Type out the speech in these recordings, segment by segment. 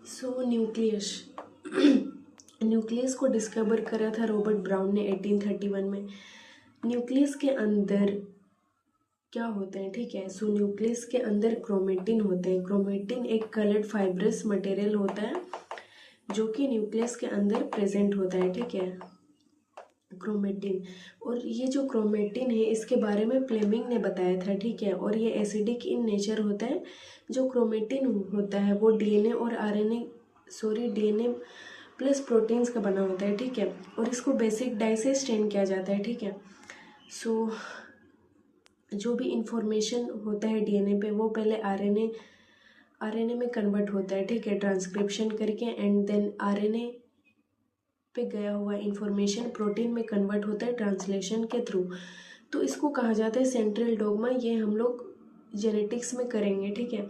सो nucleus nucleus को discover करा था रॉबर्ट ब्राउन ने 1831 में। न्यूक्लियस के अंदर क्या होते हैं, ठीक है। सो न्यूक्लियस के अंदर क्रोमेटिन होते हैं। क्रोमेटिन एक कलर्ड फाइब्रस मटेरियल होता है जो कि न्यूक्लियस के अंदर प्रेजेंट होता है, ठीक है, क्रोमेटिन। और ये जो क्रोमेटिन है इसके बारे में फ्लेमिंग ने बताया था, ठीक है। और ये एसिडिक इन नेचर होता है। जो क्रोमेटिन होता है वो डीएनए और डीएनए प्लस प्रोटीन्स का बना होता है, ठीक है। और इसको बेसिक डाई से स्टेन किया जाता है, ठीक है। सो जो भी इंफॉर्मेशन होता है डीएनए पे वो पहले आरएनए में कन्वर्ट होता है, ठीक है, ट्रांसक्रिप्शन करके, एंड देन आरएनए पे गया हुआ इंफॉर्मेशन प्रोटीन में कन्वर्ट होता है ट्रांसलेशन के थ्रू। तो इसको कहा जाता है सेंट्रल डोग्मा। ये हम लोग जेनेटिक्स में करेंगे, ठीक है।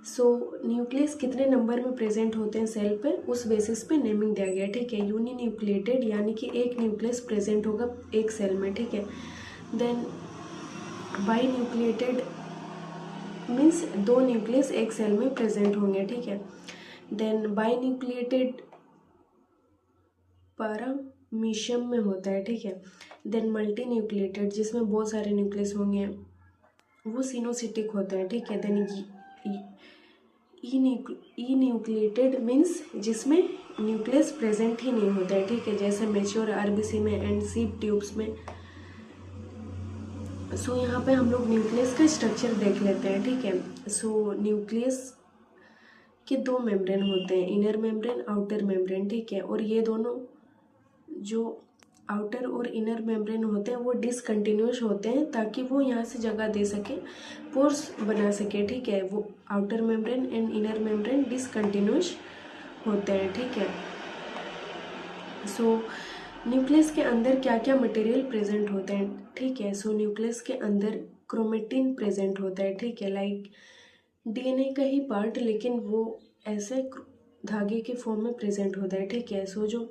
सो न्यूक्लियस कितने नंबर में प्रेजेंट होते हैं सेल पे, उस बेसिस पे नेमिंग दिया गया, ठीक है। यूनिन्यूक्लिएटेड यानी कि एक न्यूक्लियस प्रेजेंट होगा एक सेल में, ठीक है। Then binucleated means 2 nucleus एक सेल में प्रेजेंट होंगे, ठीक है। देन बाई न्यूक्लिएटेड पैरामीशियम में होता है, ठीक है। देन मल्टी न्यूक्लिएटेड जिसमें बहुत सारे न्यूक्लियस होंगे वो सिनोसिटिक होता है, ठीक है। देन ई न्यूक्लिएटेड मीन्स जिसमें न्यूक्लियस प्रेजेंट ही नहीं होता है, ठीक है, जैसे मैच्योर आरबीसी में एंड सीप ट्यूब्स में। सो यहाँ पे हम लोग न्यूक्लियस का स्ट्रक्चर देख लेते हैं, ठीक है। सो न्यूक्लियस के 2 मेम्ब्रेन होते हैं, इनर मेम्ब्रेन, आउटर मेम्ब्रेन, ठीक है। और ये दोनों जो आउटर और इनर मेम्ब्रेन होते हैं वो डिसकंटिन्यूस होते हैं ताकि वो यहाँ से जगह दे सके, पोर्स बना सके, ठीक है। वो outer membrane and inner membrane discontinuous होते हैं, ठीक है। सो न्यूक्लियस के अंदर क्या क्या मटेरियल प्रेजेंट होते हैं, ठीक है। सो न्यूक्लियस के अंदर क्रोमेटिन प्रेजेंट होता है, ठीक है, लाइक डीएनए का ही पार्ट, लेकिन वो ऐसे धागे के फॉर्म में प्रेजेंट होता है, ठीक है। सो जो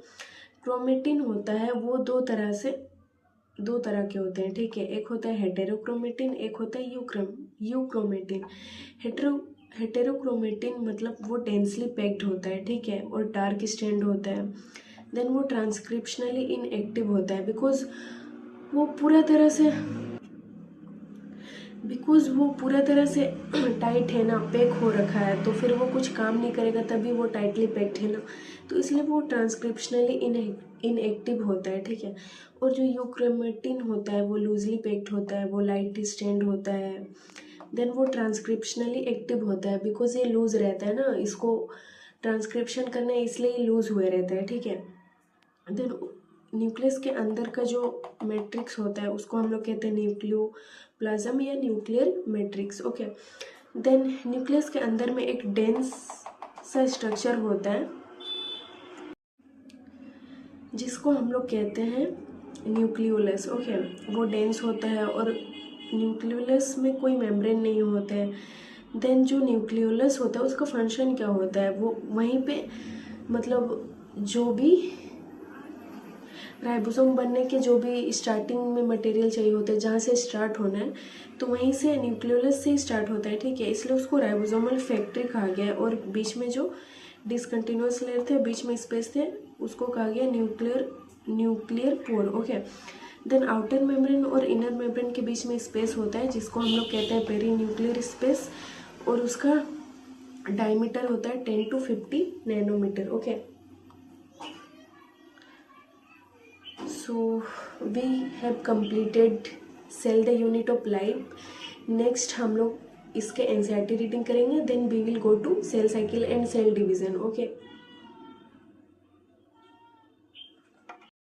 क्रोमेटिन होता है वो दो तरह के होते हैं, ठीक है। एक होता है हेटेरोक्रोमेटिन, एक होता है यूक्रोमेटिन। हेटेरोक्रोमेटिन मतलब वो डेंसली पैक्ड होता है, ठीक है, और डार्क स्टैंड होता है। देन वो ट्रांसक्रिप्शनली इनएक्टिव होता है बिकॉज वो पूरा तरह से टाइट है ना, पैक हो रखा है, तो फिर वो कुछ काम नहीं करेगा, तभी वो टाइटली पैक्ड है ना, तो इसलिए वो ट्रांसक्रिप्शनली इनएक्टिव होता है, ठीक है। और जो यूक्रोमेटिन होता है वो लूजली पैक्ड होता है, वो लाइट स्टैंड होता है। देन वो ट्रांसक्रिप्शनली एक्टिव होता है बिकॉज ये लूज रहता है ना, इसको ट्रांसक्रिप्शन करना है इसलिए ये लूज हुए रहता है, ठीक है। देन न्यूक्लियस के अंदर का जो मैट्रिक्स होता है उसको हम लोग कहते हैं न्यूक्लियोप्लाज्म या nuclear matrix, okay. Then nucleus के अंदर में एक डेंस सा स्ट्रक्चर होता है जिसको हम लोग कहते हैं न्यूक्लियोलस, ओके। वो डेंस होता है और न्यूक्लियोलस में कोई मेम्ब्रेन नहीं होता है। देन जो न्यूक्लियोलस होता है उसका फंक्शन क्या होता है, वो वहीं पे मतलब जो भी राइबोसोम बनने के जो भी स्टार्टिंग में मटेरियल चाहिए होता है, जहाँ से स्टार्ट होना है, तो वहीं से न्यूक्लियोलस से स्टार्ट होता है, ठीक है। इसलिए उसको राइबोसोमल फैक्ट्री कहा गया है। और बीच में जो डिसकंटिन्यूअस लेयर थे, बीच में स्पेस थे, उसको कहा गया nuclear pore, okay. Then outer membrane और इनर मेम्ब्रेन के बीच में स्पेस होता है जिसको हम लोग कहते हैं पेरी न्यूक्लियर स्पेस, और उसका डायमीटर होता है 10 to 50 nanometre, okay. So we have completed cell the unit of life. Next हम लोग इसके एनसीईआरटी रीडिंग करेंगे, then we will go to cell cycle and cell division, okay.